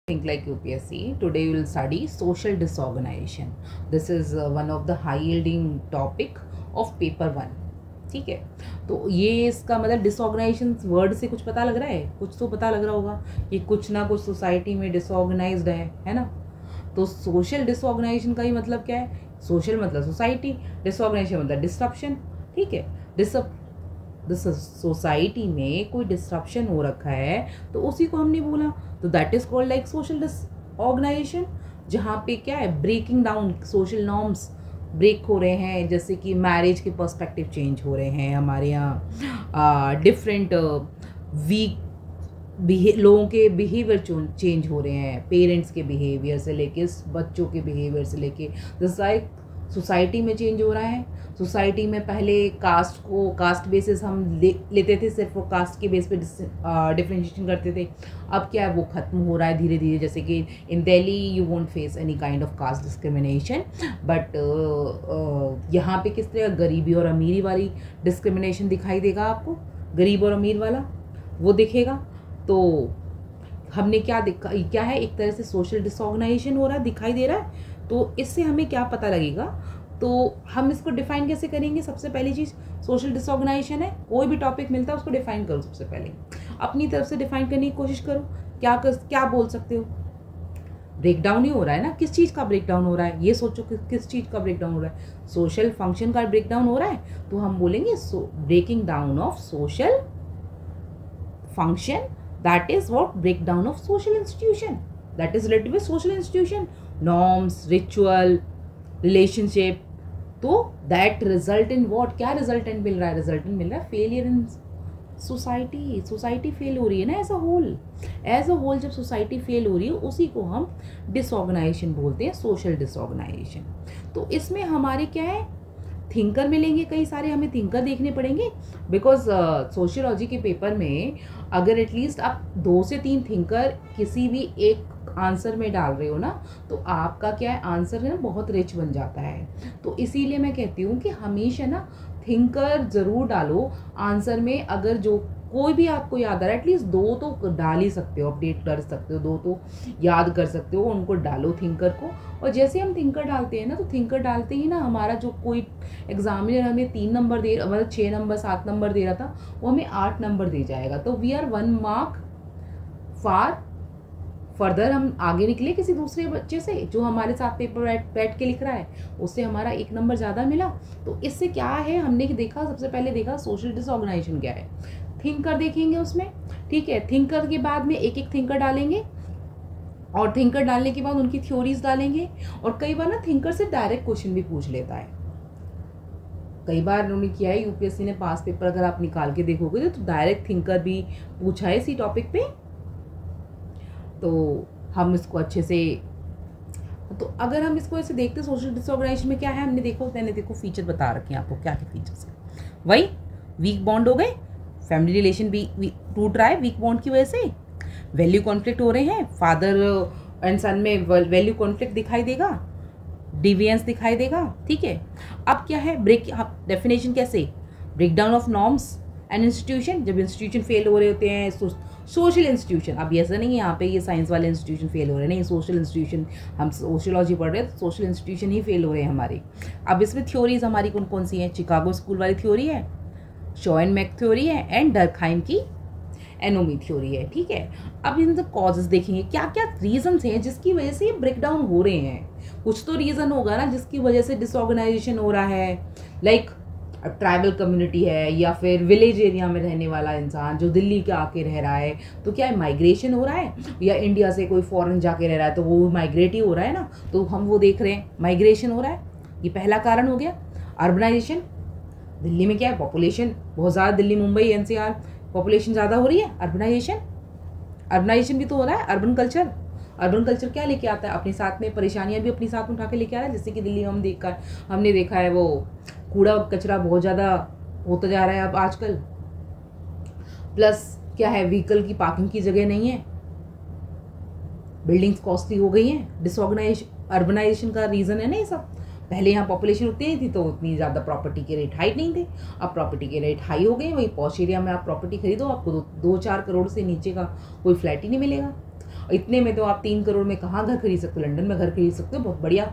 Think like UPSC. Today we will study social disorganization. This is one of the high yielding topic of paper 1. ठीक है, तो ये इसका मतलब disorganisation word से कुछ पता लग रहा है, कुछ तो पता लग रहा होगा कि कुछ ना कुछ सोसाइटी में डिसऑर्गेनाइज्ड है ना। तो सोशल डिसऑर्गेनाइजेशन का ही मतलब क्या है? सोशल मतलब सोसाइटी, डिसऑर्गेनाइजेशन मतलब डिस्ट्रप्शन। ठीक है, सोसाइटी में कोई डिस्ट्रप्शन हो रखा है तो उसी को हमने बोला, तो that is called like social disorganisation, जहाँ पे क्या है, ब्रेकिंग डाउन लोशल नॉर्म्स ब्रेक हो रहे हैं, जैसे कि मैरिज के पर्सपेक्टिव चेंज हो रहे हैं हमारे यहाँ, डिफरेंट वीक लोगों के बिहेवियर चेंज हो रहे हैं, पेरेंट्स के बिहेवियर से लेके बच्चों के बिहेवियर से लेके सोसाइटी में चेंज हो रहा है। सोसाइटी में पहले कास्ट बेसिस हम लेते थे, सिर्फ वो कास्ट के बेस पे डिफरेंशिएशन करते थे। अब क्या है, वो ख़त्म हो रहा है धीरे धीरे। जैसे कि in Delhi you won't face any kind of caste discrimination, but यहाँ पे किस तरह गरीबी और अमीरी वाली डिस्क्रिमिनेशन दिखाई देगा आपको, गरीब और अमीर वाला वो दिखेगा। तो हमने क्या है, एक तरह से सोशल डिसऑर्गेनाइजेशन हो रहा है, दिखाई दे रहा है। तो इससे हमें क्या पता लगेगा, तो हम इसको डिफाइन कैसे करेंगे? सबसे पहली चीज़, सोशल डिसऑर्गेनाइजेशन है, कोई भी टॉपिक मिलता है उसको डिफाइन करो। सबसे पहले अपनी तरफ से डिफाइन करने की कोशिश करो। क्या बोल सकते हो? ब्रेक डाउन ही हो रहा है ना, किस चीज़ का ब्रेक डाउन हो रहा है, ये सोचो कि किस चीज़ का ब्रेक डाउन हो रहा है। सोशल फंक्शन का ब्रेक डाउन हो रहा है, तो हम बोलेंगे breaking down of social function, that is what, break down of social institution, that is related with social institution, norms, ritual, relationship. तो दैट रिजल्ट इन व्हाट, क्या रिजल्टेंट मिल रहा है? रिजल्टेंट मिल रहा है failure in society. Society fail हो रही है ना एज अ होल जब सोसाइटी फेल हो रही है, उसी को हम डिसऑर्गेनाइजेशन बोलते हैं, सोशल डिसऑर्गेनाइजेशन। तो इसमें हमारे क्या है, थिंकर मिलेंगे, कई सारे हमें थिंकर देखने पड़ेंगे, बिकॉज सोशियोलॉजी के पेपर में अगर एटलीस्ट आप 2 से 3 थिंकर किसी भी एक आंसर में डाल रहे हो ना, तो आपका क्या है, आंसर है ना बहुत रिच बन जाता है। तो इसीलिए मैं कहती हूँ कि हमेशा ना थिंकर ज़रूर डालो आंसर में। अगर जो कोई भी आपको याद आ रहा है, एटलीस्ट 2 तो डाल ही सकते हो, अपडेट कर सकते हो, 2 तो याद कर सकते हो, उनको डालो थिंकर को। और जैसे हम थिंकर डालते हैं ना, तो थिंकर डालते ही ना हमारा जो कोई एग्जामिनर हमें 3 नंबर दे, मतलब 6 नंबर 7 नंबर दे रहा था, वो हमें 8 नंबर दे जाएगा। तो वी आर 1 मार्क फर्दर हम आगे निकले किसी दूसरे बच्चे से जो हमारे साथ पेपर बैठ के लिख रहा है, उससे हमारा 1 नंबर ज़्यादा मिला। तो इससे क्या है, हमने देखा, सबसे पहले देखा सोशल डिसऑर्गेनाइजेशन क्या है, थिंकर देखेंगे उसमें। ठीक है, थिंकर के बाद में एक थिंकर डालेंगे, और थिंकर डालने के बाद उनकी थ्योरीज डालेंगे। और कई बार ना थिंकर से डायरेक्ट क्वेश्चन भी पूछ लेता है, कई बार उन्होंने किया है, यूपीएससी ने पास पेपर अगर आप निकाल के देखोगे तो डायरेक्ट थिंकर भी पूछा है इसी टॉपिक पे। तो हम इसको अच्छे से, तो अगर हम इसको ऐसे देखते, सोशल डिसऑर्गेनाइजेशन में क्या है, मैंने देखो फीचर बता रखे हैं आपको, क्या क्या फीचर्स हैं। वही वीक बॉन्ड हो गए, फैमिली रिलेशन भी टूट रहा है वीक बॉन्ड की वजह से, वैल्यू कॉन्फ्लिक्ट हो रहे हैं, फादर एंड सन में वैल्यू कॉन्फ्लिक्ट दिखाई देगा, डिविएंस दिखाई देगा। ठीक है, अब क्या है, डेफिनेशन कैसे, break down of norms and institution, जब इंस्टीट्यूशन फेल हो रहे होते हैं, सोशल इंस्टीट्यूशन। अब ऐसा नहीं है यहाँ पे ये साइंस वाले इंस्टीट्यूशन फेल हो रहे हैं, नहीं, सोशल इंस्टीट्यूशन, हम सोशियोलॉजी पढ़ रहे हैं तो सोशल इंस्टीट्यूशन ही फेल हो रहे हैं हमारे। अब इसमें थ्योरीज हमारी कौन कौन सी हैं? चिकागो स्कूल वाली थ्योरी है, शो एंड मैक थ्योरी है, एंड डर्कहाइम की एनोमी थ्योरी है। ठीक है, अब इन कॉजेज देखेंगे, क्या क्या रीजंस हैं जिसकी वजह से ये ब्रेक डाउन हो रहे हैं। कुछ तो रीजन होगा ना जिसकी वजह से डिसऑर्गेनाइजेशन हो रहा है, लाइक ट्राइबल कम्युनिटी है, या फिर विलेज एरिया में रहने वाला इंसान जो दिल्ली के आके रह रहा है, तो क्या है, माइग्रेशन हो रहा है, या इंडिया से कोई फॉरेन जाके रह रहा है तो वो माइग्रेट ही हो रहा है ना, तो हम वो देख रहे हैं, माइग्रेशन हो रहा है, ये पहला कारण हो गया। अर्बनाइजेशन, दिल्ली में क्या है, पॉपुलेशन बहुत ज़्यादा, दिल्ली मुंबई एनसीआर पॉपुलेशन ज़्यादा हो रही है, अर्बनाइजेशन भी तो हो रहा है। अर्बन कल्चर क्या लेके आता है, अपने साथ में परेशानियां भी अपने साथ में उठा के लेके आ रहा है। जैसे कि दिल्ली में हमने देखा है, वो कूड़ा कचरा बहुत ज़्यादा होता जा रहा है अब आजकल, प्लस क्या है, व्हीकल की पार्किंग की जगह नहीं है, बिल्डिंग्स कॉस्टली हो गई हैं, अर्बनाइजेशन का रीज़न है ना ये सब। पहले यहाँ पॉपुलेशन उतनी नहीं थी तो उतनी ज़्यादा प्रॉपर्टी के रेट हाई नहीं थे, अब प्रॉपर्टी के रेट हाई हो गए। वही पॉश एरिया में आप प्रॉपर्टी खरीदो, आपको 2-4 करोड़ से नीचे का कोई फ्लैट ही नहीं मिलेगा। इतने में तो आप 3 करोड़ में कहाँ घर खरीद सकते हो? लंदन में घर खरीद सकते हो, बहुत बढ़िया,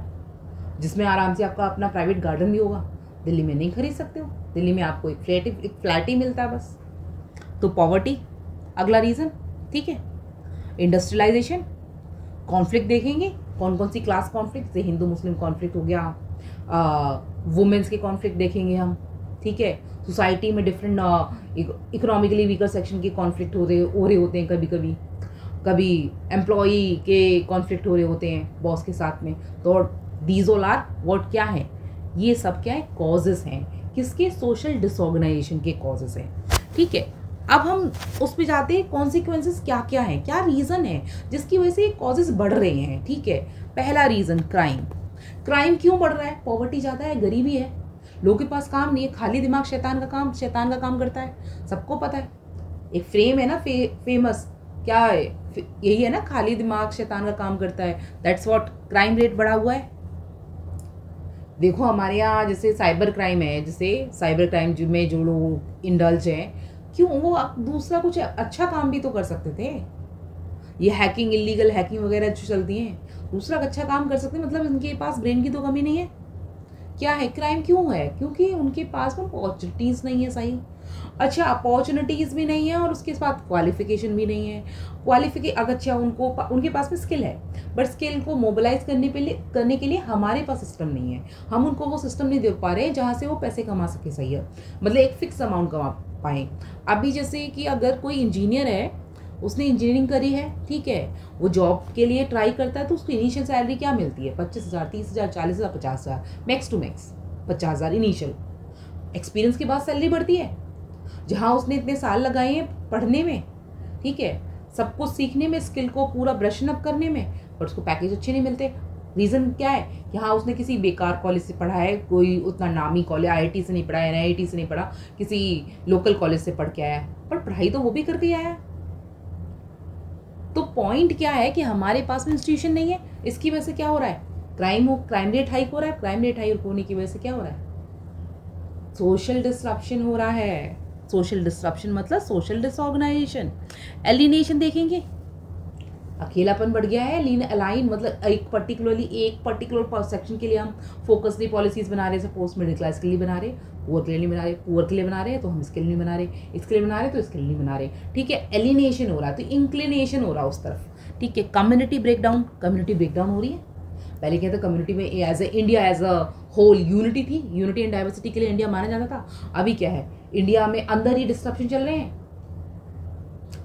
जिसमें आराम से आपका अपना प्राइवेट गार्डन भी होगा। दिल्ली में नहीं खरीद सकते हो, दिल्ली में आपको एक फ्लैट ही मिलता है बस। तो पॉवर्टी अगला रीज़न, ठीक है। इंडस्ट्रियलाइजेशन, कॉन्फ्लिक्ट देखेंगे, कौन कौन सी क्लास कॉन्फ्लिक्ट, जैसे हिंदू मुस्लिम कॉन्फ्लिक्ट हो गया, वुमेन्स के कॉन्फ्लिक्ट देखेंगे हम, ठीक है। सोसाइटी में डिफरेंट इकोनॉमिकली वीकर सेक्शन के कॉन्फ्लिक्ट हो रहे होते हैं, कभी एम्प्लॉई के कॉन्फ्लिक्ट हो रहे होते हैं बॉस के साथ में। तो दीज ऑल आर व्हाट, क्या है ये सब, क्या है? कॉजेस हैं, किसके? सोशल डिसऑर्गेनाइजेशन के कॉजेस हैं, ठीक है। अब हम उस पे जाते हैं, कॉन्सिक्वेंसेस क्या क्या है, क्या रीज़न है जिसकी वजह से ये कॉजेस बढ़ रहे हैं, ठीक है। पहला रीज़न क्राइम। क्राइम क्यों बढ़ रहा है? पॉवर्टी ज़्यादा है, गरीबी है, लोगों के पास काम नहीं है, खाली दिमाग शैतान का काम करता है, सबको पता है। एक फ्रेम है ना, फेमस, क्या है? यही है ना, खाली दिमाग शैतान का काम करता है। दैट्स व्हाट, क्राइम रेट बढ़ा हुआ है। देखो हमारे यहाँ जैसे साइबर क्राइम है, जैसे साइबर क्राइम में जो लोग इंडल्ज हैं, क्यों? वो दूसरा कुछ अच्छा काम भी तो कर सकते थे। ये हैकिंग, इलीगल हैकिंग वगैरह जो चलती हैं, दूसरा अच्छा काम कर सकते हैं, मतलब इनके पास ब्रेन की तो कमी नहीं है। क्या है? क्राइम क्यों है? क्योंकि उनके पास में अपॉर्चुनिटीज़ नहीं है, सही। अच्छा, अपॉर्चुनिटीज़ भी नहीं है और उसके साथ क्वालिफिकेशन भी नहीं है। अच्छा, उनके पास में स्किल है, बट स्किल को मोबिलाइज करने के लिए हमारे पास सिस्टम नहीं है। हम उनको वो सिस्टम नहीं दे पा रहे जहाँ से वो पैसे कमा सके, सही है, मतलब एक फिक्स अमाउंट कमा पाएँ। अभी जैसे कि अगर कोई इंजीनियर है, उसने इंजीनियरिंग करी है, ठीक है, वो जॉब के लिए ट्राई करता है, तो उसको इनिशियल सैलरी क्या मिलती है? 25,000, 30,000, 40,000, 50,000, max to max 50,000 initial. Experience के बाद सैलरी बढ़ती है, जहाँ उसने इतने साल लगाए हैं पढ़ने में, ठीक है, सब कुछ सीखने में, स्किल को पूरा ब्रशन अप करने में, पर उसको पैकेज अच्छे नहीं मिलते। रीज़न क्या है? यहाँ उसने किसी बेकार कॉलेज से पढ़ा है, कोई उतना नामी कॉलेज, IIT से नहीं पढ़ा, NIT से नहीं पढ़ा, किसी लोकल कॉलेज से पढ़ के आया, पर पढ़ाई तो वो भी करके आया। तो पॉइंट क्या है कि हमारे पास में इंस्टीट्यूशन नहीं है, इसकी वजह से क्या हो रहा है? क्राइम रेट हाइक हो रहा है। क्राइम रेट हाइक होने की वजह से क्या हो रहा है? सोशल डिसरप्शन हो रहा है। सोशल डिसरप्शन मतलब सोशल डिसऑर्गेनाइजेशन। एलिनेशन देखेंगे, अकेलापन बढ़ गया है। अलाइन मतलब एक पर्टिकुलर सेक्शन के लिए हम फोकसली पॉलिसीज बना रहे हैं, सपोज मिडिल क्लास के लिए बना रहे, पुअर के लिए नहीं बना रहे, पुअर के लिए बना रहे हैं तो हम इसके लिए नहीं बना रहे, इसके लिए बना रहे तो इसके लिए नहीं बना रहे, ठीक है। एलिनेशन हो रहा है, तो इंक्लिनेशन हो रहा है उस तरफ, ठीक है। कम्युनिटी ब्रेकडाउन हो रही है। पहले क्या था, कम्युनिटी में India as a whole unity थी, यूनिटी एंड डाइवर्सिटी के लिए इंडिया माना जाता था। अभी क्या है, इंडिया में अंदर ही डिस्ट्रप्शन चल रहे हैं।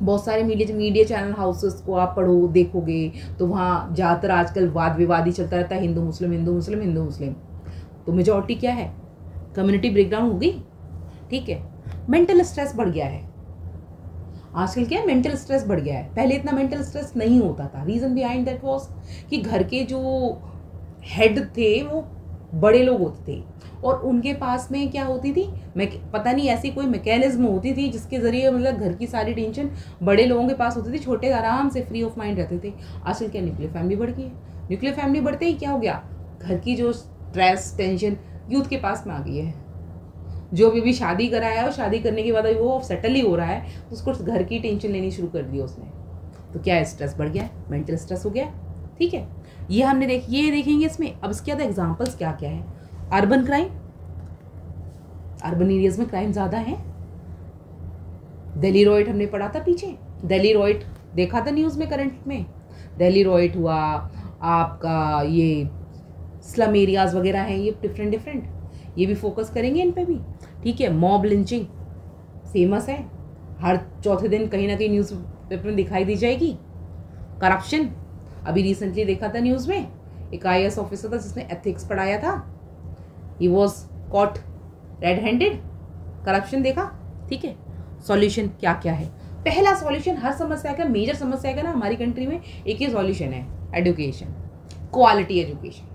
बहुत सारे मीडिया चैनल हाउसेस को आप पढ़ो, देखोगे तो वहाँ ज़्यादातर आजकल वाद विवाद ही चलता रहता है, हिंदू मुस्लिम। तो मेजॉरिटी क्या है? कम्युनिटी ब्रेकडाउन हो गई, ठीक है। मेंटल स्ट्रेस बढ़ गया है। आजकल क्या है, मेंटल स्ट्रेस बढ़ गया है, पहले इतना मेंटल स्ट्रेस नहीं होता था। रीज़न बिहाइंड दैट वाज कि घर के जो हेड थे वो बड़े लोग होते थे और उनके पास में क्या होती थी, पता नहीं ऐसी कोई मैकेनिज्म होती थी जिसके ज़रिए मतलब घर की सारी टेंशन बड़े लोगों के पास होती थी, छोटे आराम से फ्री ऑफ माइंड रहते थे। आजकल क्या, न्यूक्लियर फैमिली बढ़ गई है। न्यूक्लियर फैमिली बढ़ते ही क्या हो गया, घर की जो स्ट्रेस टेंशन यूथ के पास में आ गई है। जो भी शादी कराया है और शादी करने के बाद वो सेटल ही हो रहा है, तो उसको घर की टेंशन लेनी शुरू कर दी उसने। तो क्या है, स्ट्रेस बढ़ गया, मेंटल स्ट्रेस हो गया, ठीक है। ये हमने ये देखेंगे इसमें। अब इसके बाद एग्जांपल्स क्या क्या है। अर्बन क्राइम, अर्बन एरियाज में क्राइम ज़्यादा है। दिल्ली रॉयट हमने पढ़ा था पीछे, दिल्ली रॉयट देखा था न्यूज़ में, करंट में दिल्ली रॉयट हुआ, आपका ये स्लम एरियाज वगैरह हैं, ये डिफरेंट, ये भी फोकस करेंगे इन पे भी, ठीक है। मॉब लिंचिंग फेमस है, हर चौथे दिन कहीं ना कहीं न्यूज़ पेपर में दिखाई दी जाएगी। करप्शन, अभी रिसेंटली देखा था न्यूज़ में, एक IAS ऑफिसर था जिसने एथिक्स पढ़ाया था, he was caught red handed, corruption देखा, ठीक है। सॉल्यूशन क्या क्या है? पहला सॉल्यूशन, हर समस्या का, मेजर समस्या का ना हमारी कंट्री में एक ही सॉल्यूशन है, एजुकेशन, क्वालिटी एजुकेशन।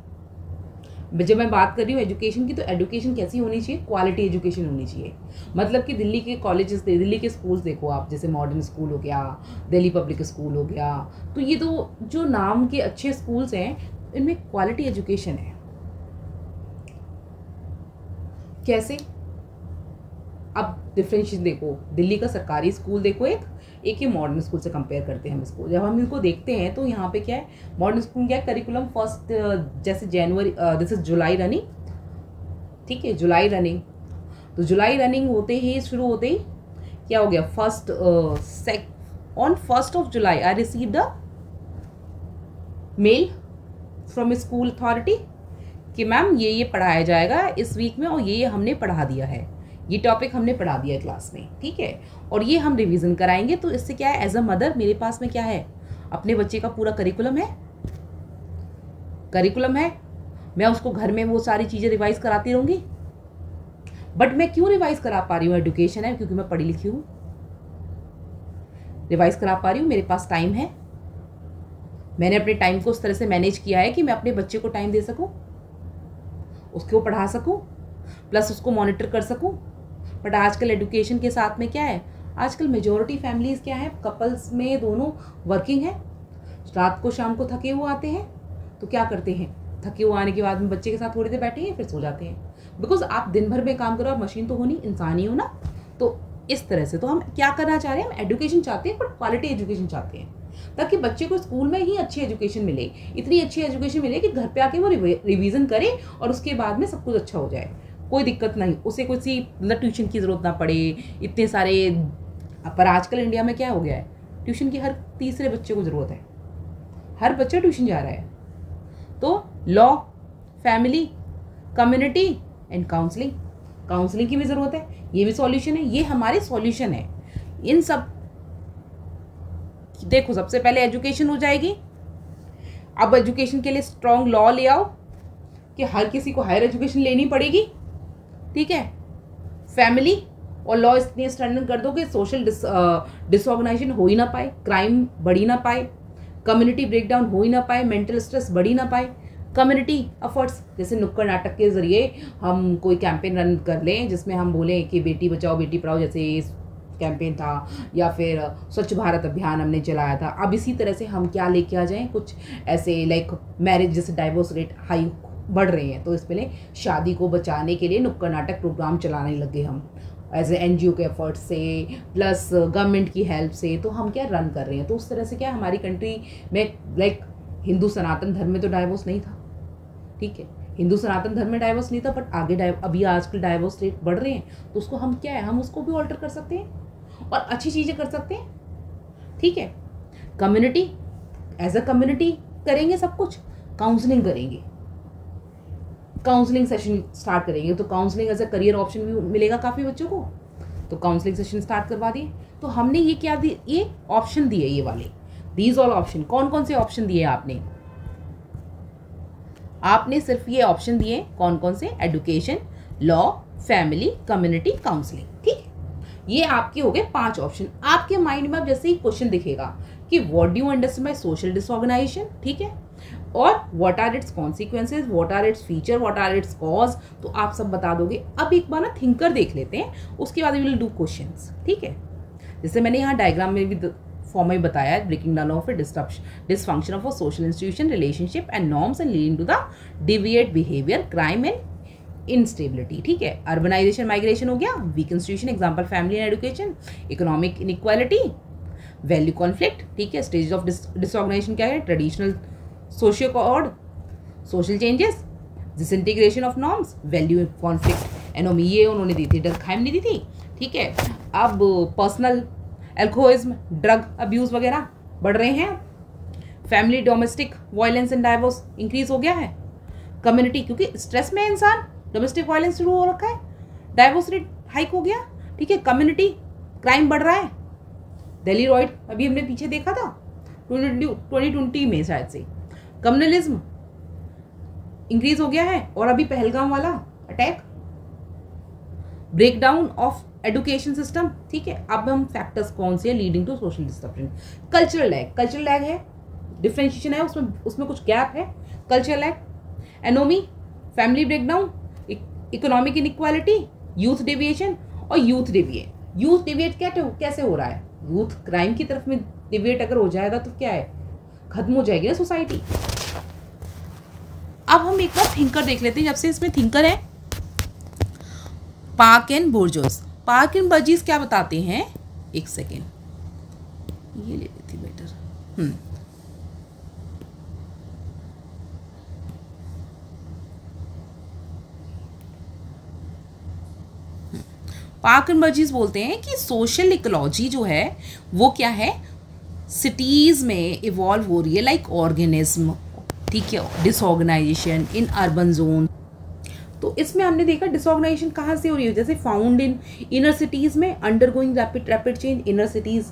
जब मैं बात कर रही हूँ एजुकेशन की, तो एजुकेशन कैसी होनी चाहिए, क्वालिटी एजुकेशन होनी चाहिए। मतलब कि दिल्ली के कॉलेजेस, दिल्ली के स्कूल्स देखो आप, जैसे मॉडर्न स्कूल हो गया, दिल्ली पब्लिक स्कूल हो गया, तो ये तो जो नाम के अच्छे स्कूल्स हैं, इनमें क्वालिटी एजुकेशन है। कैसे? अब डिफरेंशिएशन देखो, दिल्ली का सरकारी स्कूल देखो, एक ही मॉडर्न स्कूल से कंपेयर करते हैं हम इसको। जब हम इनको देखते हैं तो यहाँ पे क्या है, मॉडर्न स्कूल क्या है, करिकुलम फर्स्ट जैसे जनवरी, दिस इज जुलाई रनिंग, ठीक है, जुलाई रनिंग। तो जुलाई रनिंग होते ही शुरू होते ही क्या हो गया, on 1st of July I receive the mail from school authority कि मैम ये पढ़ाया जाएगा इस वीक में और ये हमने पढ़ा दिया है, ये टॉपिक हमने पढ़ा दिया है क्लास में, ठीक है, और ये हम रिवीजन कराएंगे। तो इससे क्या है, एज अ मदर मेरे पास में क्या है, अपने बच्चे का पूरा करिकुलम है, मैं उसको घर में वो सारी चीज़ें रिवाइज कराती रहूँगी। बट मैं क्यों रिवाइज करा पा रही हूँ, एजुकेशन है, क्योंकि मैं पढ़ी लिखी हूँ, रिवाइज करा पा रही हूँ, मेरे पास टाइम है, मैंने अपने टाइम को उस तरह से मैनेज किया है कि मैं अपने बच्चे को टाइम दे सकूँ, उसको पढ़ा सकूँ, प्लस उसको मॉनिटर कर सकूँ। बट आजकल एजुकेशन के साथ में क्या है, आजकल मेजॉरिटी फैमिलीज क्या है, कपल्स में दोनों वर्किंग है, रात को शाम को थके हुए आते हैं, तो क्या करते हैं, थके हुए आने के बाद में बच्चे के साथ थोड़ी देर बैठे हैं फिर सो जाते हैं, बिकॉज आप दिन भर में काम करो, आप मशीन तो हो नहीं, इंसान ही हो ना। तो इस तरह से तो हम क्या करना चाह रहे हैं, हम एजुकेशन चाहते हैं, बट क्वालिटी एजुकेशन चाहते हैं, ताकि बच्चे को स्कूल में ही अच्छी एजुकेशन मिले, इतनी अच्छी एजुकेशन मिले कि घर पे आके वो रिवीजन करे और उसके बाद में सब कुछ अच्छा हो जाए, कोई दिक्कत नहीं, उसे कोई मतलब ट्यूशन की ज़रूरत ना पड़े इतने सारे। पर आजकल इंडिया में क्या हो गया है, ट्यूशन की हर तीसरे बच्चे को ज़रूरत है, हर बच्चा ट्यूशन जा रहा है। तो law, family, community and counselling की भी ज़रूरत है, ये भी सॉल्यूशन है, ये हमारे सॉल्यूशन है इन सब। देखो सबसे पहले एजुकेशन हो जाएगी, अब एजुकेशन के लिए स्ट्रॉन्ग लॉ ले आओ कि हर किसी को हायर एजुकेशन लेनी पड़ेगी, ठीक है। फैमिली और लॉ इतनी स्ट्रेंथन कर दो कि सोशल डिसऑर्गेनाइजेशन हो ही ना पाए, क्राइम बढ़ी ना पाए, कम्युनिटी ब्रेकडाउन हो ही ना पाए, मेंटल स्ट्रेस बढ़ी ना पाए। कम्युनिटी एफर्ट्स, जैसे नुक्कड़ नाटक के जरिए हम कोई कैंपेन रन कर लें जिसमें हम बोलें कि बेटी बचाओ बेटी पढ़ाओ, जैसे कैंपेन था, या फिर स्वच्छ भारत अभियान हमने चलाया था। अब इसी तरह से हम क्या लेके आ जाएं, कुछ ऐसे लाइक मैरिज, जैसे डाइवोर्स रेट हाई बढ़ रहे हैं, तो इसमें शादी को बचाने के लिए नुक्कड़ नाटक प्रोग्राम चलाने लगे हम एज ए NGO के एफर्ट से, प्लस गवर्नमेंट की हेल्प से, तो हम क्या रन कर रहे हैं। तो उस तरह से क्या हमारी कंट्री में लाइक हिंदू सनातन धर्म में तो डाइवोर्स नहीं था, ठीक है, हिंदू सनातन धर्म में डाइवोर्स नहीं था, बट आगे अभी आजकल डाइवोर्स रेट बढ़ रहे हैं, तो उसको हम क्या है, हम उसको भी ऑल्टर कर सकते हैं और अच्छी चीज़ें कर सकते हैं, ठीक है। कम्युनिटी, एज अ कम्युनिटी करेंगे सब कुछ, काउंसलिंग करेंगे, काउंसलिंग सेशन स्टार्ट करेंगे, तो counselling as a career option भी मिलेगा काफ़ी बच्चों को, तो काउंसलिंग सेशन स्टार्ट करवा दिए। तो हमने ये क्या दिए, ये ऑप्शन दिए, ये वाले दीज ऑल ऑप्शन। कौन कौन से ऑप्शन दिए आपने सिर्फ ये ऑप्शन दिए, कौन कौन से, education, law, family, community, counselling, ठीक। ये आपके हो गए 5 ऑप्शन। आपके माइंड में अब जैसे ही क्वेश्चन दिखेगा कि what do you understand by social disorganisation, ठीक है, और what are its consequences, what are its feature, what are its cause, तो आप सब बता दोगे। अब एक बार ना थिंकर देख लेते हैं, उसके बाद वी विल डू क्वेश्चंस, ठीक है। जैसे मैंने यहाँ डायग्राम में भी फॉर्म में बताया है, breaking down of a dysfunction of a social institution, relationship and norms and leading to the deviate behaviour, crime and instability, ठीक है। अर्बनाइजेशन, माइग्रेशन हो गया, weak institution, example family and education, economic inequality, value conflict, ठीक है। Stage of disorganisation क्या है, traditional socio cord, social changes, disintegration of norms, value conflict, anomie, ये उन्होंने दी थी, डरखाइम नहीं दी थी, ठीक है। अब पर्सनल एल्कोहलिज्म, ड्रग अब्यूज़ वगैरह बढ़ रहे हैं। Family, domestic violence and divorce increase हो गया है। कम्युनिटी, क्योंकि स्ट्रेस में इंसान, डोमेस्टिक वायलेंस शुरू हो रखा है, डाइवोर्स रेट हाइक हो गया, ठीक है। कम्युनिटी, क्राइम बढ़ रहा है। दिल्ली रॉयड अभी हमने पीछे देखा था 2020 में शायद से, कम्युनलिज्म इंक्रीज हो गया है, और अभी पहलगाम वाला attack, breakdown of education system, ठीक है। अब हम फैक्टर्स कौन से leading to social disruption, cultural lag है, डिफरेंशिएशन है, उसमें कुछ गैप है, cultural lag, anomie, family breakdown, economic inequality, youth deviation और यूथ डेविएट कैसे हो रहा है, यूथ क्राइम की तरफ में डिविएट अगर हो जाएगा तो क्या है, खत्म हो जाएगी ना सोसाइटी। अब हम एक बार थिंकर देख लेते हैं, जब से इसमें थिंकर है, Park and Burgess. Park and Burgess क्या बताते हैं, एक सेकेंड, ये ले लेती बेटर। पार्क एंड बर्जीज बोलते हैं कि सोशल इकोलॉजी जो है वो क्या है, सिटीज़ में इवॉल्व हो रही है लाइक ऑर्गेनिज्म, ठीक है, डिसऑर्गेनाइजेशन इन अर्बन जोन। तो इसमें हमने देखा डिसऑर्गेनाइजेशन कहाँ से हो रही है, जैसे फाउंड इन इनर सिटीज़ में, undergoing rapid change. Inner cities,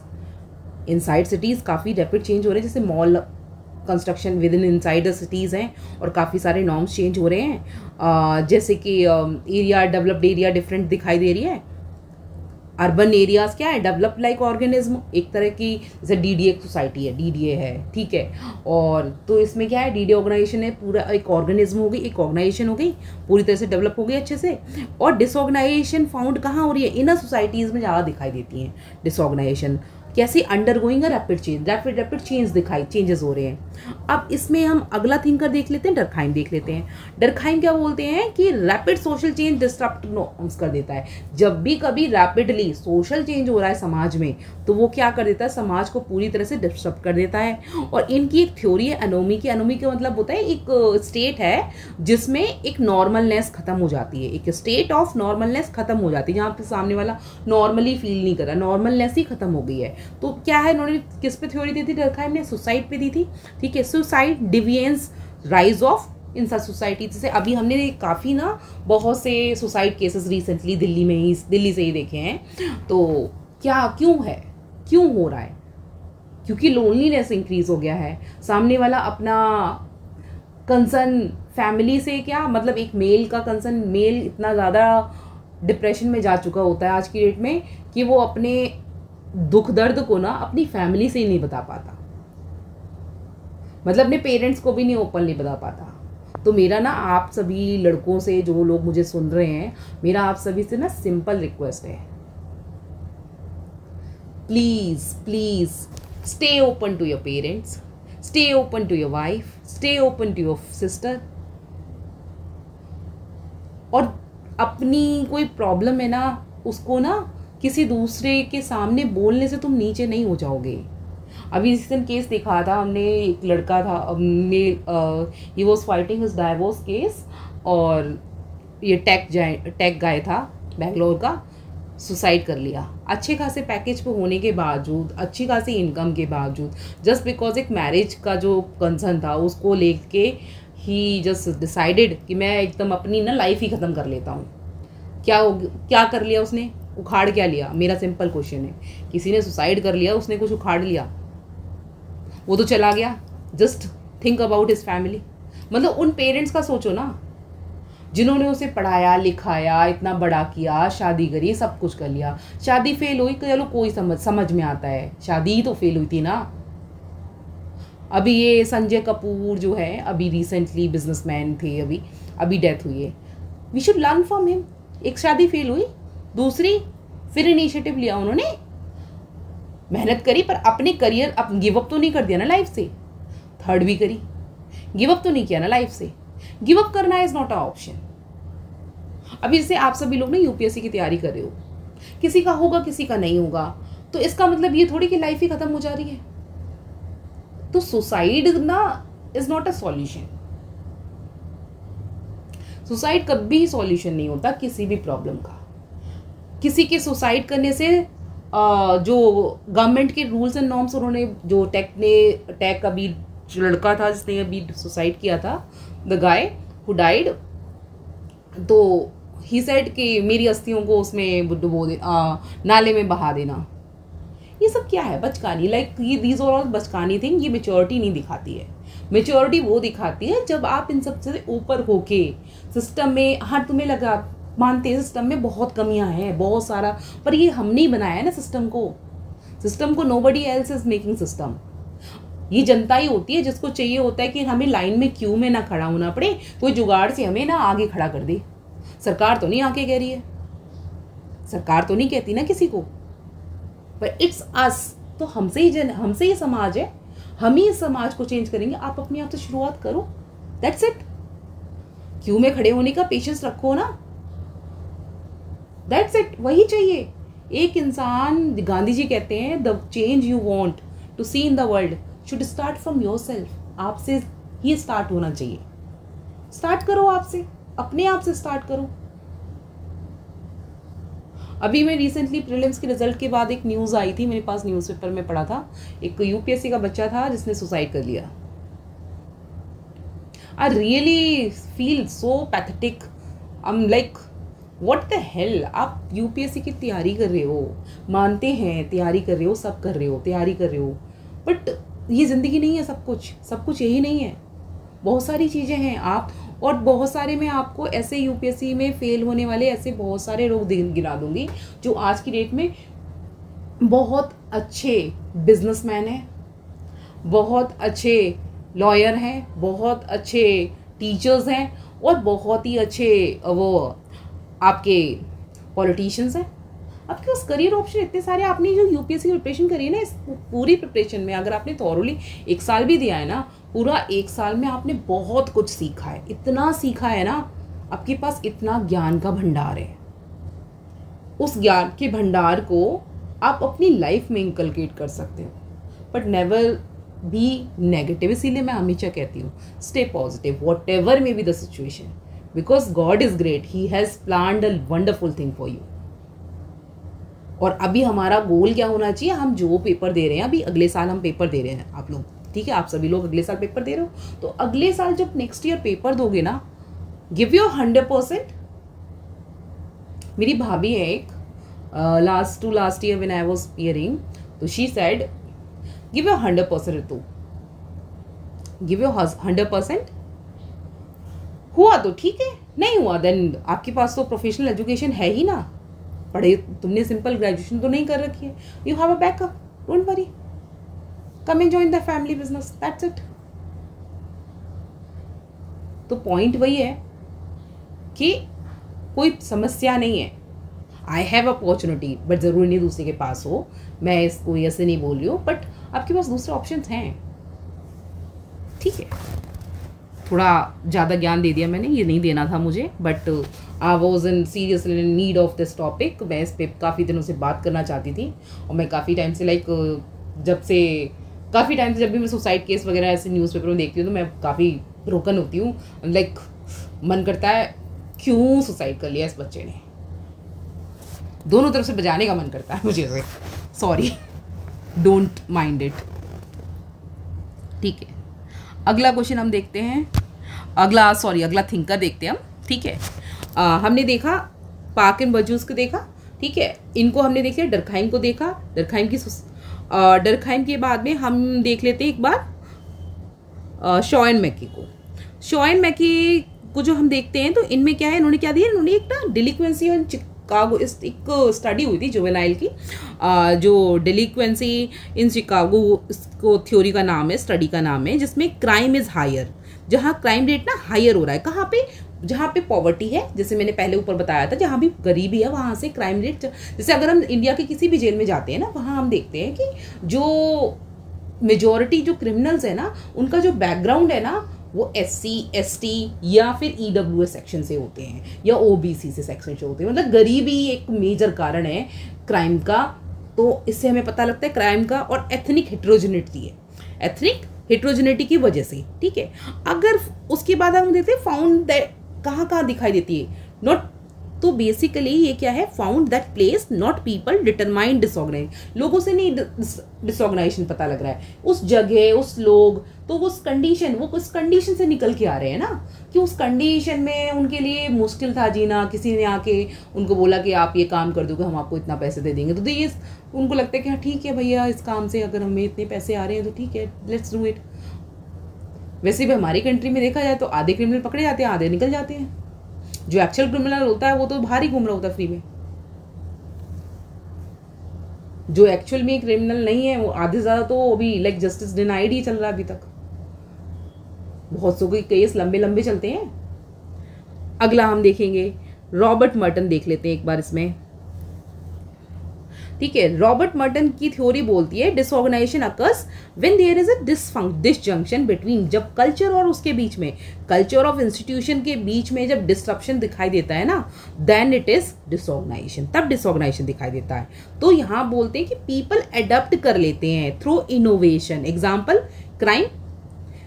inside cities काफ़ी रैपिड चेंज हो रहे हैं, जैसे mall construction with in inside the cities हैं और काफ़ी सारे नॉर्म्स चेंज हो रहे हैं। जैसे कि एरिया, डेवलप्ड एरिया डिफरेंट दिखाई दे रही है। अर्बन एरियाज क्या है, डेवलप लाइक ऑर्गेनिज्म, एक तरह की जैसे डीडीए सोसाइटी है, डीडीए है, ठीक है। और तो इसमें क्या है, डीडीए ऑर्गेनाइजेशन है, पूरा एक ऑर्गेनिज्म हो गई, एक ऑर्गेनाइजेशन हो गई, पूरी तरह से डेवलप हो गई अच्छे से। और डिसऑर्गेनाइजेशन फाउंड कहाँ हो रही है, इनर सोसाइटीज़ में ज़्यादा दिखाई देती हैं डिसऑर्गेनाइजेशन। कैसे, undergoing a rapid change, rapid changes हो रहे हैं। अब इसमें हम अगला थिंकर देख लेते हैं, डर्कहाइम देख लेते हैं। डर्कहाइम क्या बोलते हैं कि rapid social change disturb norms कर देता है। जब भी कभी रैपिडली सोशल चेंज हो रहा है समाज में, तो वो क्या कर देता है, समाज को पूरी तरह से डिस्टर्ब कर देता है। और इनकी एक थ्योरी है एनोमी की। एनोमी का मतलब होता है एक स्टेट है जिसमें एक नॉर्मलनेस खत्म हो जाती है, एक स्टेट ऑफ नॉर्मलनेस खत्म हो जाती है, जहाँ पे सामने वाला नॉर्मली फील नहीं कर रहा, नॉर्मलनेस ही खत्म हो गई है। तो क्या है, इन्होंने किस पे थ्योरी दी थी, डर्कहाइम ने सुसाइड पे दी थी, ठीक है। Suicide, deviance, rise of in such society. जैसे अभी हमने काफ़ी ना बहुत से सुसाइड केसेस रिसेंटली दिल्ली से ही देखे हैं। तो क्या, क्यों है, क्यों हो रहा है, क्योंकि लोनलीनेस इंक्रीज हो गया है। सामने वाला अपना कंसर्न फैमिली से, क्या मतलब एक मेल का कंसर्न, मेल इतना ज़्यादा डिप्रेशन में जा चुका होता है आज की डेट में कि वो अपने दुख दर्द को ना अपनी फैमिली से ही नहीं बता पाता, मतलब अपने पेरेंट्स को भी नहीं ओपनली बता पाता। तो मेरा ना आप सभी लड़कों से, जो लोग मुझे सुन रहे हैं, मेरा आप सभी से ना सिंपल रिक्वेस्ट है, please please stay open to your parents, stay open to your wife, stay open to your sister. और अपनी कोई प्रॉब्लम है ना, उसको ना किसी दूसरे के सामने बोलने से तुम नीचे नहीं हो जाओगे। अभी रिसेंट केस देखा था हमने, एक लड़का था, he was fighting his divorce case, और ये टेक गाय था बेंगलोर का, सुसाइड कर लिया अच्छे खासे पैकेज पे होने के बावजूद, अच्छी खासी इनकम के बावजूद, जस्ट बिकॉज एक मैरिज का जो कंसर्न था उसको लेके ही जस्ट डिसाइडेड कि मैं एकदम अपनी ना लाइफ ही ख़त्म कर लेता हूँ। क्या कर लिया उसने, उखाड़ क्या लिया? मेरा सिंपल क्वेश्चन है, किसी ने सुसाइड कर लिया, उसने कुछ उखाड़ लिया? वो तो चला गया। Just think about his family, मतलब उन पेरेंट्स का सोचो ना, जिन्होंने उसे पढ़ाया लिखाया, इतना बड़ा किया, शादी करी, सब कुछ कर लिया, शादी फेल हुई, चलो कोई समझ में आता है, शादी ही तो फेल हुई थी ना। अभी ये संजय कपूर जो है, अभी रिसेंटली बिजनेसमैन थे, अभी डेथ हुई है, we should learn from him. एक शादी फेल हुई, दूसरी फिर इनिशिएटिव लिया उन्होंने, मेहनत करी, पर अपने करियर अब गिव अप तो नहीं कर दिया ना लाइफ से, थर्ड भी करी, गिव अप तो नहीं किया ना लाइफ से। गिव अप करना इज नॉट अ ऑप्शन। अभी जैसे आप सभी लोग ना यूपीएससी की तैयारी कर रहे हो, किसी का होगा किसी का नहीं होगा, तो इसका मतलब ये थोड़ी कि लाइफ ही खत्म हो जा रही है। तो सुसाइड ना is not a solution. Suicide कभी सॉल्यूशन नहीं होता किसी भी प्रॉब्लम का। किसी के सुसाइड करने से जो गवर्नमेंट के रूल्स एंड नॉर्म्स, उन्होंने जो टेक अभी जो लड़का था जिसने अभी सुसाइड किया था, द गाय हु डाइड, तो ही सेड कि मेरी अस्थियों को उसमें डुबो दे, नाले में बहा देना। ये सब क्या है, बचकानी, लाइक दीज आर ऑल बचकानी थिंग। ये मेच्योरिटी नहीं दिखाती है। मेच्योरिटी वो दिखाती है जब आप इन सब से ऊपर होके सिस्टम में, हाँ तुम्हें लगा, मानते हैं सिस्टम में बहुत कमियां हैं, बहुत सारा, पर ये हमने ही बनाया है ना सिस्टम को nobody else is making system. ये जनता ही होती है जिसको चाहिए होता है कि हमें लाइन में क्यू में ना खड़ा होना पड़े, कोई जुगाड़ से हमें ना आगे खड़ा कर दे। सरकार तो नहीं आके कह रही है, सरकार तो नहीं कहती ना किसी को, पर इट्स अस। तो हमसे ही समाज है, हम ही इस समाज को चेंज करेंगे। आप अपने आप से शुरुआत करो, दैट्स इट। क्यू में खड़े होने का पेशेंस रखो ना, दैट्स इट, वही चाहिए। एक इंसान, गांधी जी कहते हैं, the change you want to see in the world should start from yourself. आपसे ही स्टार्ट होना चाहिए। स्टार्ट करो आपसे, अपने आप से स्टार्ट करो। अभी मैं रिसेंटली प्रीलिम्स के रिजल्ट के बाद एक न्यूज़ आई थी मेरे पास, न्यूज़पेपर में पढ़ा था, एक यूपीएससी का बच्चा था जिसने सुसाइड कर लिया। I really feel so pathetic. I am like what the hell. आप यूपीएससी की तैयारी कर रहे हो, मानते हैं तैयारी कर रहे हो, सब कर रहे हो, तैयारी कर रहे हो, बट ये ज़िंदगी नहीं है। सब कुछ यही नहीं है, बहुत सारी चीज़ें हैं। आप और बहुत सारे मैं आपको ऐसे यूपीएससी में फेल होने वाले ऐसे बहुत सारे लोग गिना दूंगी जो आज की डेट में बहुत अच्छे बिजनेसमैन हैं, बहुत अच्छे लॉयर हैं, बहुत अच्छे टीचर्स हैं और बहुत ही अच्छे वो आपके पॉलिटिशियंस हैं। आपके पास करियर ऑप्शन इतने सारे। आपने जो यूपीएससी की प्रिपरेशन करी है ना, इस पूरी प्रिपरेशन में अगर आपने थॉरोली 1 साल भी दिया है ना, पूरा 1 साल में आपने बहुत कुछ सीखा है, इतना सीखा है ना, आपके पास इतना ज्ञान का भंडार है। उस ज्ञान के भंडार को आप अपनी लाइफ में इंकलकेट कर सकते हो, बट नेवर बी नेगेटिव। इसीलिए मैं हमेशा कहती हूँ stay positive what ever may be the situation, because God is great, he has planned a wonderful thing for you. और अभी हमारा गोल क्या होना चाहिए, हम जो पेपर दे रहे हैं, अभी अगले साल हम पेपर दे रहे हैं आप लोग, ठीक है, आप सभी लोग अगले साल पेपर दे रहे हो, तो अगले साल जब नेक्स्ट ईयर पेपर दोगे ना, गिव योर 100%। मेरी भाभी है एक, last year when I was hearing, तो she said give your 100% Ritu, give your 100%। हुआ तो ठीक है, नहीं हुआ देन आपके पास तो प्रोफेशनल एजुकेशन है ही ना, पढ़े तुमने सिंपल ग्रेजुएशन तो नहीं कर रखी है, you have a backup, don't worry, come and join the family business, that's it. तो पॉइंट वही है कि कोई समस्या नहीं है, आई हैव अपॉर्चुनिटी, बट ज़रूरी नहीं दूसरे के पास हो, मैं इसको ऐसे नहीं बोल रही हूँ, बट आपके पास दूसरे ऑप्शंस हैं, ठीक है। थोड़ा ज़्यादा ज्ञान दे दिया मैंने, ये नहीं देना था मुझे, but I was in seriously in need of this topic. मैं इस पर काफ़ी दिनों से बात करना चाहती थी, और मैं काफ़ी टाइम से जब भी मैं सुसाइड केस वगैरह ऐसे न्यूज़पेपर में देखती हूँ तो मैं काफ़ी ब्रोकन होती हूँ, लाइक मन करता है क्यों सुसाइड कर लिया इस बच्चे ने, दोनों तरफ से बजाने का मन करता है मुझे, सॉरी, डोंट माइंड इट, ठीक है। अगला क्वेश्चन हम देखते हैं, अगला थिंकर देखते हैं हम, ठीक है। हमने देखा पार्क एंड बर्जूस को देखा, ठीक है, इनको हमने देख लिया, डर्कहाइम को देखा, डर्कहाइम के बाद में हम देख लेते हैं एक बार शॉ एंड मैकी को। शॉ एंड मैकी को जो हम देखते हैं तो इनमें क्या है, इन्होंने क्या दिया, इन्होंने एक ना डिलिक्वेंसी इन चिकागो, एक स्टडी हुई थी जुवेनाइल की, जो डिलिक्वेंसी इन चिकागो को थ्योरी का नाम है, स्टडी का नाम है, जिसमें क्राइम इज हायर, जहाँ क्राइम रेट ना हायर हो रहा है, कहाँ पे, जहाँ पे पॉवर्टी है, जैसे मैंने पहले ऊपर बताया था, जहाँ भी गरीबी है वहाँ से क्राइम रेट, जैसे अगर हम इंडिया के किसी भी जेल में जाते हैं ना, वहाँ हम देखते हैं कि जो मेजॉरिटी जो क्रिमिनल्स है ना, उनका जो बैकग्राउंड है ना, वो SC ST या फिर EWS सेक्शन से होते हैं, या OBC से सेक्शन से होते हैं, मतलब गरीबी एक मेजर कारण है क्राइम का। तो इससे हमें पता लगता है क्राइम का, और एथनिक हेट्रोजेनिटी है, एथनिक हेट्रोजेनिटी की वजह से, ठीक है। अगर उसके बाद हम देखते हैं फाउंड दैट कहाँ दिखाई देती है, नॉट, तो बेसिकली ये क्या है, found that place not people determined disorganise, लोगों से नहीं डिसऑर्गेनाइजेशन पता लग रहा है, उस जगह उस लोग, तो उस कंडीशन से निकल के आ रहे हैं ना, कि उस कंडीशन में उनके लिए मुश्किल था जीना, किसी ने आके उनको बोला कि आप ये काम कर दोगे हम आपको इतना पैसे दे देंगे, तो ये उनको लगता है कि हाँ ठीक है भैया, इस काम से अगर हमें इतने पैसे आ रहे हैं तो ठीक है, लेट्स डू इट। वैसे भी हमारी कंट्री में देखा जाए तो आधे क्रिमिनल पकड़े जाते हैं, आधे निकल जाते हैं, जो एक्चुअल क्रिमिनल होता है वो तो बाहर ही घूम रहा होता है फ्री में, जो एक्चुअल में क्रिमिनल नहीं है वो आधे ज़्यादा तो अभी लाइक जस्टिस डिनाइड ही चल रहा है अभी तक, बहुत सौ के केस लंबे चलते हैं। अगला हम देखेंगे रॉबर्ट मर्टन, देख लेते हैं एक बार इसमें। ठीक है। रॉबर्ट मर्टन की थ्योरी बोलती है disorganisation occurs when there is a disjunction between, जब कल्चर और उसके बीच में, कल्चर ऑफ इंस्टीट्यूशन के बीच में जब डिस्ट्रप्शन दिखाई देता है ना, देन इट इज डिसऑर्गेनाइजेशन, तब डिसऑर्गेनाइजेशन दिखाई देता है। तो यहाँ बोलते हैं कि पीपल एडप्ट कर लेते हैं through innovation, example crime,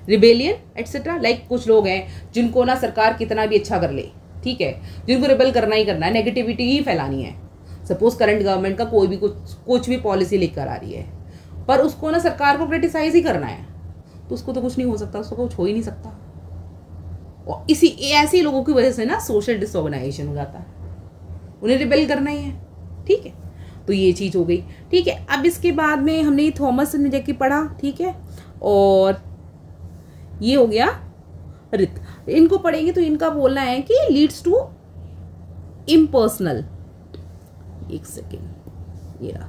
rebellion etcetera. Like कुछ लोग हैं जिनको ना सरकार कितना भी अच्छा कर ले, ठीक है, जिनको रिबेल करना ही करना है, नेगेटिविटी ही फैलानी है। सपोज करंट गवर्नमेंट का कोई भी कुछ भी पॉलिसी लेकर आ रही है, पर उसको ना सरकार को क्रिटिसाइज ही करना है, तो उसको तो कुछ नहीं हो सकता, उसको कुछ हो ही नहीं सकता। और इसी ऐसे लोगों की वजह से ना सोशल डिसऑर्गेनाइजेशन हो जाता है, उन्हें रिबेल करना ही है, ठीक है। तो ये चीज हो गई, ठीक है। अब इसके बाद में हमने थॉमस की पढ़ा, ठीक है, और ये हो गया रित। इनको पढ़ेंगे तो इनका बोलना है कि लीड्स टू इम्पर्सनल, एक सेकेंड, ये रहा,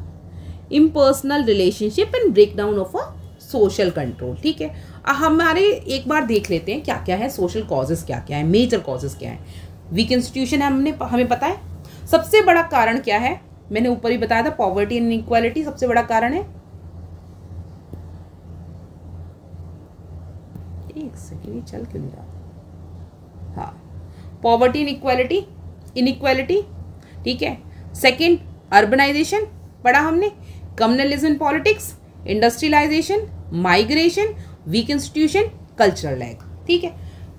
impersonal relationship and breakdown of a social control, ठीक है। हमारे एक बार देख लेते हैं क्या क्या है सोशल कॉजेस, क्या क्या है मेजर कॉजेस, क्या है। वीक इंस्टीट्यूशन है, हमें पता है। सबसे बड़ा कारण क्या है, मैंने ऊपर ही बताया था, पॉवर्टी एंड इनइक्वालिटी सबसे बड़ा कारण है। एक सेकेंड, चल क्यों नहीं रहा, हाँ, पॉवर्टी इनइक्वालिटी, ठीक है। सेकंड अर्बनाइजेशन पढ़ा हमने, communalism politics, industrialisation, migration, weak institution, cultural lag, ठीक है।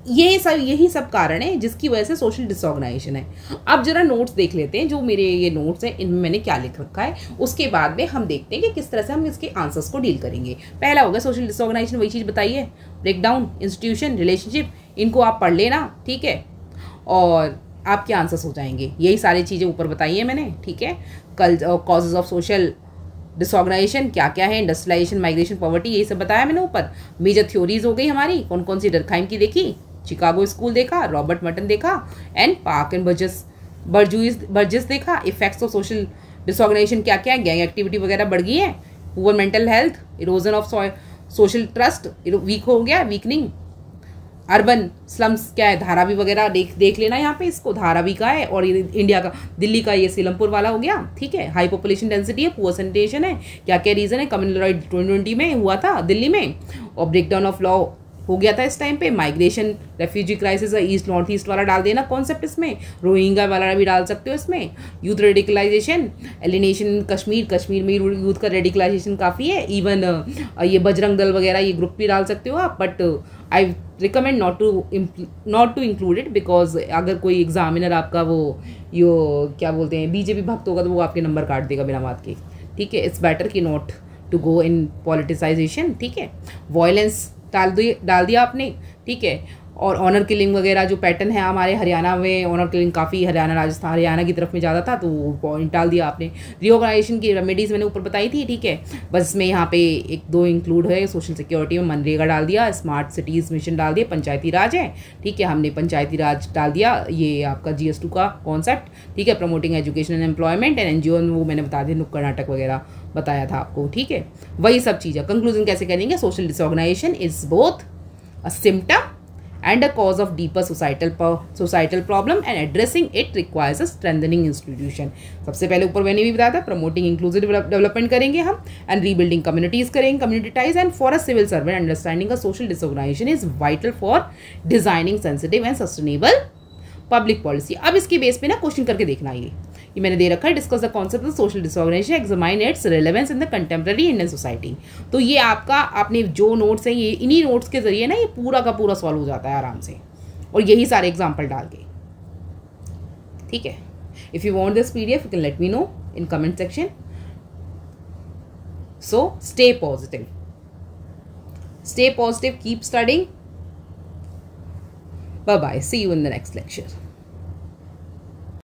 यही सब कारण है जिसकी वजह से सोशल डिसऑर्गेनाइजेशन है। अब जरा नोट्स देख लेते हैं, जो मेरे ये नोट्स हैं इनमें मैंने क्या लिख रखा है, उसके बाद में हम देखते हैं कि किस तरह से हम इसके आंसर्स को डील करेंगे। पहला होगा सोशल डिसऑर्गेनाइजेशन, वही चीज़ बताइए, ब्रेकडाउन, इंस्टीट्यूशन, रिलेशनशिप, इनको आप पढ़ लेना, ठीक है, और आपके आंसर्स हो जाएंगे। यही सारी चीज़ें ऊपर बताई है मैंने, ठीक है। कॉजेज ऑफ सोशल डिसऑर्गेनाइजेशन क्या क्या है, इंडस्ट्रियलाइजेशन, माइग्रेशन, पॉवर्टी, यही सब बताया मैंने ऊपर। मेजर थ्योरीज हो गई हमारी, कौन कौन सी, डर्कहाइम की देखी, शिकागो स्कूल देखा, रॉबर्ट मर्टन देखा, एंड पार्क एंड बर्जेस देखा। इफेक्ट्स ऑफ सोशल डिसऑर्गेनाइजेशन क्या क्या है, गैंग एक्टिविटी वगैरह बढ़ गई है, poor mental health, erosion of social trust weak हो गया, वीकनिंग, अर्बन स्लम्स क्या है, धारावी वगैरह देख लेना यहाँ पे, इसको धारावी का है, और इंडिया का दिल्ली का ये सीलमपुर वाला हो गया, ठीक है। हाई पॉपुलेशन डेंसिटी है, पुअर सैनिटेशन है, क्या क्या रीजन है, कम्युनल राइट 2020 में हुआ था दिल्ली में, और ब्रेकडाउन ऑफ लॉ हो गया था इस टाइम पे, migration, refugee crisis, east north east वाला डाल देना कॉन्सेप्ट इसमें, रोहिंगा वाला भी डाल सकते हो इसमें, यूथ रेडिकलाइजेशन, एलिनेशन, कश्मीर में यूथ का रेडिकलाइजेशन काफ़ी है, इवन ये बजरंग दल वगैरह ये ग्रुप भी डाल सकते हो आप, but I recommend not to include it, because अगर कोई एग्जामिनर आपका वो क्या बोलते हैं बीजेपी भक्त होगा तो वो आपके नंबर काट देगा बिना बात के, ठीक है। इट्स बेटर कि not to go in politicisation, ठीक है। वॉयलेंस डाल दिया आपने, ठीक है। और ऑनर किलिंग वगैरह जो पैटर्न है हमारे हरियाणा में, ऑनर किलिंग काफ़ी हरियाणा की तरफ में ज़्यादा था, तो वो पॉइंट डाल दिया आपने। रीऑर्गेनाइजेशन की रेमेडीज़ मैंने ऊपर बताई थी, ठीक है। बस में यहाँ पे एक दो इंक्लूड है, सोशल सिक्योरिटी में मनरेगा डाल दिया, स्मार्ट सिटीज़ मिशन डाल दिया, पंचायती राज है, ठीक है, हमने पंचायती राज डाल दिया, ये आपका GS2 का कॉन्सेप्ट, ठीक है। Promoting education and employment and NGO, वो मैंने बता दिया, नुक्कड़ नाटक वगैरह बताया था आपको, ठीक है। वही सब चीज़ें कंक्लूजन कैसे करेंगे, social disorganisation is both a symptom and a cause of deeper societal problem, and addressing it requires a strengthening institution। सबसे पहले ऊपर मैंने भी बताया था, प्रमोटिंग इंक्लूसिव डेवलपमेंट करेंगे हम, एंड रीबिल्डिंग कम्युनिटीज करेंगे, community ties, and for a civil servant understanding a social disorganisation is vital for designing sensitive and sustainable public policy. अब इसके बेस पे ना क्वेश्चन करके देखना, ये मैंने दे रखा है, discuss the concept of social disorganisation, examine it's relevance in the contemporary Indian society. तो ये आपका आपने जो नोट्स हैं, ये इन्हीं नोट्स के जरिए ना ये पूरा का पूरा सॉल्व हो जाता है आराम से, और यही सारे एग्जाम्पल डाल के, ठीक है। If you want this PDF you can let me know in comment section. So stay positive, keep studying, bye bye, see you in the next lecture।